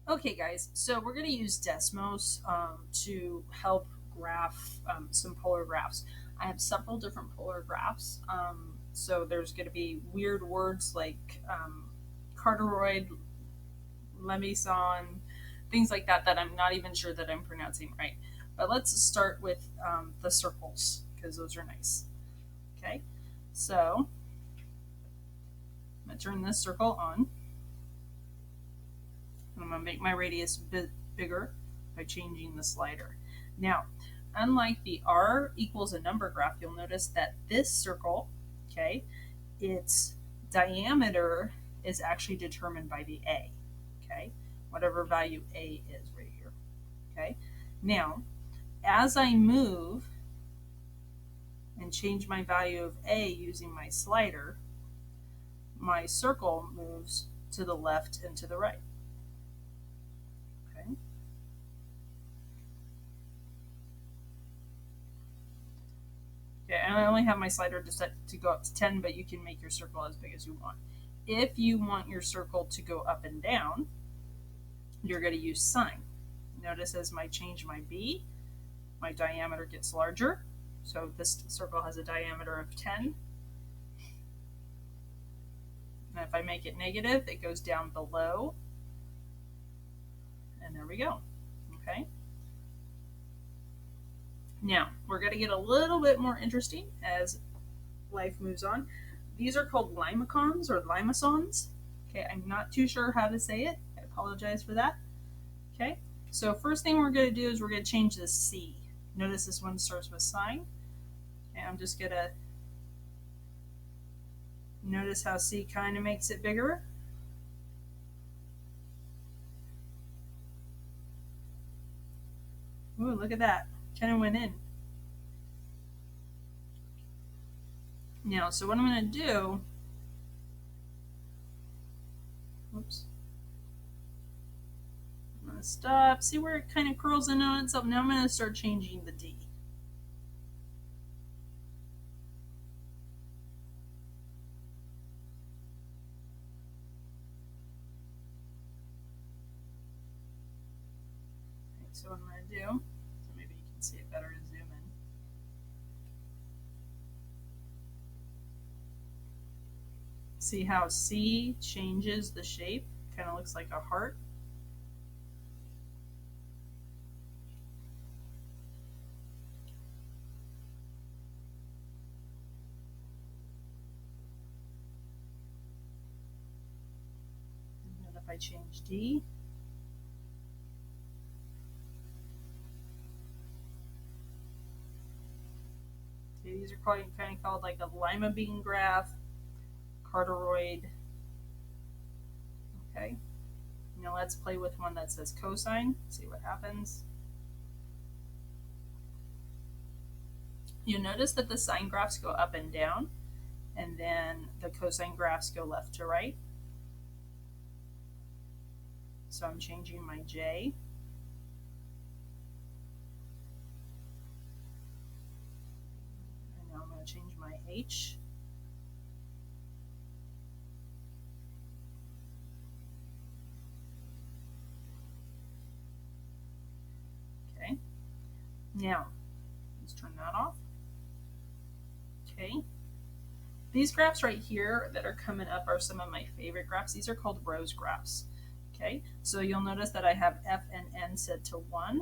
Okay, guys, so we're going to use Desmos to help graph some polar graphs. I have several different polar graphs. So there's going to be weird words like Cartoroid, Lemison, things like that that I'm not even sure that I'm pronouncing right. But let's start with the circles because those are nice. Okay, so I'm going to turn this circle on. I'm going to make my radius a bit bigger by changing the slider. Now, unlike the r equals a number graph, you'll notice that this circle, okay, its diameter is actually determined by the a, okay, whatever value a is right here, okay. Now, as I move and change my value of a using my slider, my circle moves to the left and to the right, okay. Yeah, and I only have my slider to set to go up to 10, but you can make your circle as big as you want. If you want your circle to go up and down, you're going to use sine. Notice as I change my b, my diameter gets larger. So this circle has a diameter of 10. And if I make it negative, it goes down below. And there we go. Okay. Now, we're going to get a little bit more interesting as life moves on. These are called limacons or limacons. Okay, I'm not too sure how to say it. I apologize for that. Okay, so first thing we're going to do is we're going to change the C. Notice this one starts with sine. And I'm just going to notice how C kind of makes it bigger. Ooh, look at that. Kind of went in. Now, so what I'm going to do, whoops, I'm going to stop. See where it kind of curls in on itself? Now I'm going to start changing the D. Okay, so what I'm going to do, so maybe you can see it better to zoom in. See how C changes the shape? Kind of looks like a heart. And then if I change D, see, these are kind of called like a lima bean graph, Cartoroid. Okay. Now let's play with one that says cosine, see what happens. You'll notice that the sine graphs go up and down, and then the cosine graphs go left to right. So I'm changing my J. And now I'm going to change my H. Okay. Now, let's turn that off. Okay. These graphs right here that are coming up are some of my favorite graphs. These are called rose graphs. Okay, so you'll notice that I have F and N set to 1,